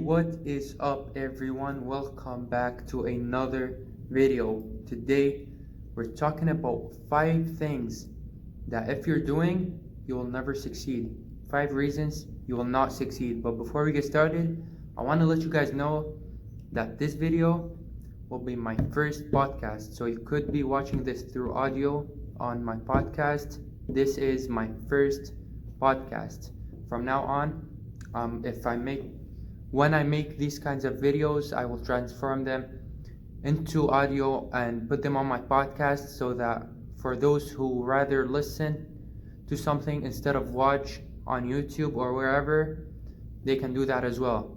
What is up everyone? Welcome back to another video. Today we're talking about 5 things that if you're doing, you will never succeed. 5 reasons you will not succeed. But before we get started, I want to let you guys know that this video will be my first podcast. So you could be watching this through audio on my podcast. This is my first podcast. From now on, when I make these kinds of videos, I will transform them into audio and put them on my podcast, so that for those who rather listen to something instead of watch on YouTube or wherever, they can do that as well.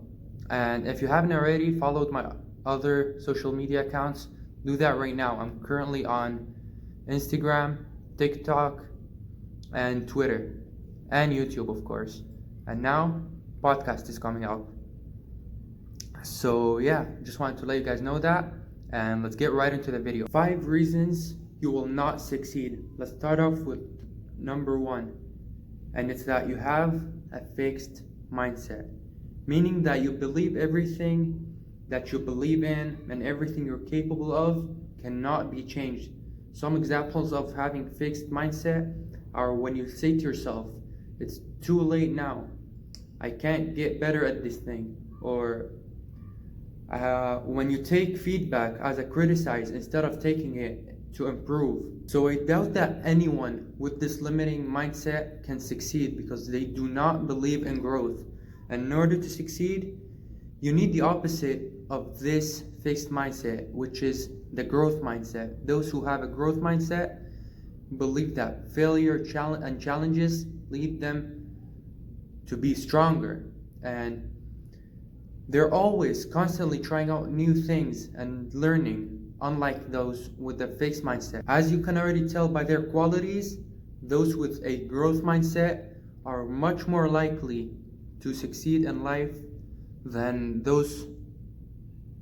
And if you haven't already followed my other social media accounts, do that right now. I'm currently on Instagram, TikTok, and Twitter, and YouTube, of course. And now podcast is coming out. So yeah, just wanted to let you guys know that, and let's get right into the video. 5 reasons you will not succeed. Let's start off with number 1, and it's that you have a fixed mindset, meaning that you believe everything that you believe in and everything you're capable of cannot be changed. Some examples of having fixed mindset are when you say to yourself, it's too late now, I can't get better at this thing, or when you take feedback as a criticize instead of taking it to improve. So I doubt that anyone with this limiting mindset can succeed, because they do not believe in growth. And in order to succeed, you need the opposite of this fixed mindset, which is the growth mindset. Those who have a growth mindset believe that failure and challenges lead them to be stronger, and they're always constantly trying out new things and learning, unlike those with a fixed mindset. As you can already tell by their qualities, those with a growth mindset are much more likely to succeed in life than those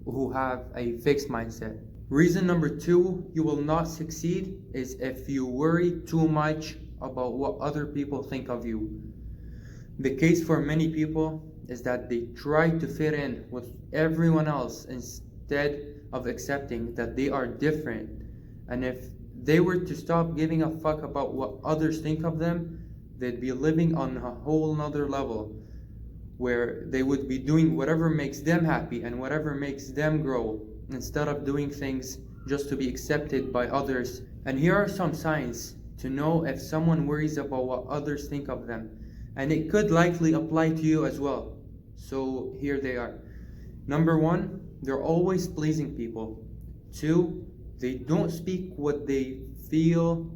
who have a fixed mindset. Reason number 2 you will not succeed is if you worry too much about what other people think of you. The case for many people is that they try to fit in with everyone else instead of accepting that they are different. And if they were to stop giving a fuck about what others think of them, they'd be living on a whole nother level, where they would be doing whatever makes them happy and whatever makes them grow, instead of doing things just to be accepted by others. And here are some signs to know if someone worries about what others think of them, and it could likely apply to you as well. So here they are. Number 1, they're always pleasing people. 2, they don't speak what they feel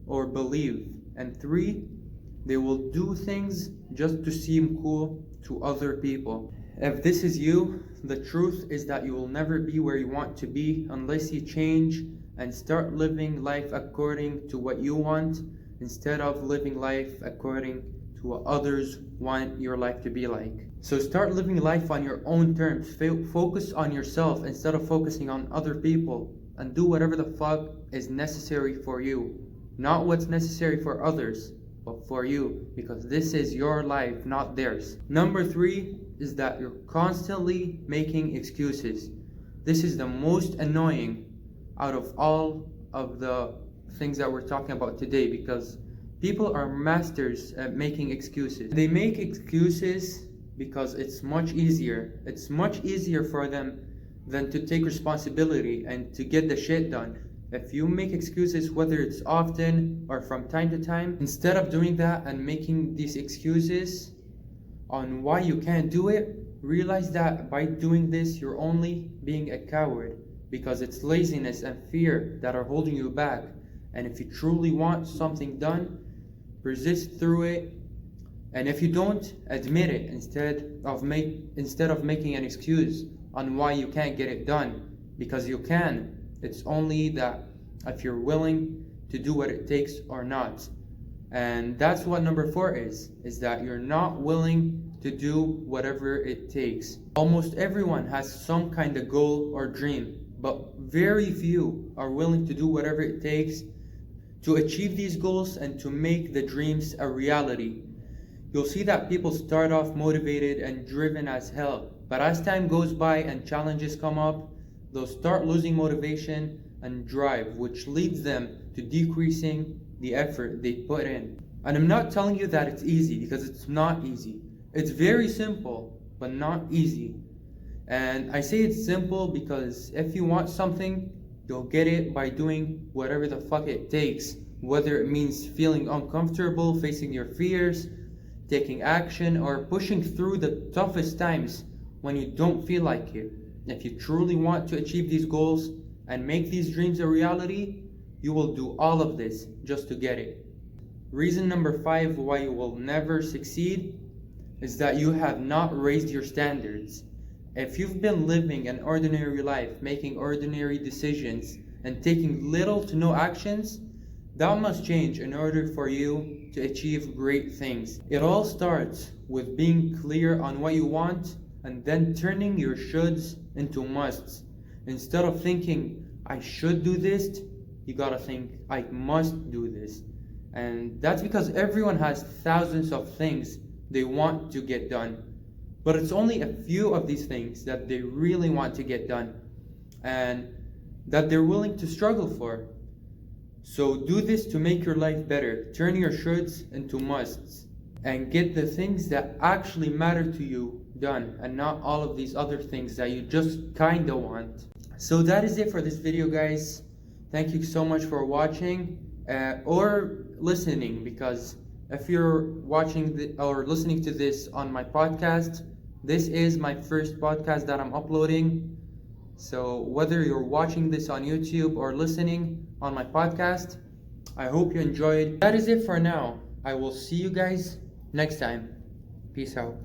or believe. And 3, they will do things just to seem cool to other people. If this is you, the truth is that you will never be where you want to be unless you change and start living life according to what you want, instead of living life according to what others want your life to be like. So start living life on your own terms. Focus on yourself instead of focusing on other people, and do whatever the fuck is necessary for you. Not what's necessary for others, but for you, because this is your life, not theirs. Number 3 is that you're constantly making excuses. This is the most annoying out of all of the things that we're talking about today, because people are masters at making excuses. They make excuses because it's much easier. It's much easier for them than to take responsibility and to get the shit done. If you make excuses, whether it's often or from time to time, instead of doing that and making these excuses on why you can't do it, realize that by doing this, you're only being a coward, because it's laziness and fear that are holding you back. And if you truly want something done, persist through it. And if you don't, admit it instead of making an excuse on why you can't get it done, because you can. It's only that if you're willing to do what it takes or not. And that's what number 4 is that you're not willing to do whatever it takes. Almost everyone has some kind of goal or dream, but very few are willing to do whatever it takes to achieve these goals and to make the dreams a reality. You'll see that people start off motivated and driven as hell, but as time goes by and challenges come up, they'll start losing motivation and drive, which leads them to decreasing the effort they put in. And I'm not telling you that it's easy, because it's not easy. It's very simple, but not easy. And I say it's simple because if you want something, you'll get it by doing whatever the fuck it takes, whether it means feeling uncomfortable, facing your fears, taking action, or pushing through the toughest times when you don't feel like it. If you truly want to achieve these goals and make these dreams a reality, you will do all of this just to get it. Reason number 5 why you will never succeed is that you have not raised your standards. If you've been living an ordinary life, making ordinary decisions, and taking little to no actions, that must change in order for you to achieve great things. It all starts with being clear on what you want and then turning your shoulds into musts. Instead of thinking, I should do this, you gotta think, I must do this. And that's because everyone has thousands of things they want to get done. But it's only a few of these things that they really want to get done and that they're willing to struggle for. So do this to make your life better. Turn your shoulds into musts and get the things that actually matter to you done, and not all of these other things that you just kinda want. So that is it for this video, guys. Thank you so much for watching or listening, because if you're watching or listening to this on my podcast, this is my first podcast that I'm uploading. So whether you're watching this on YouTube or listening on my podcast, I hope you enjoyed. That is it for now. I will see you guys next time. Peace out.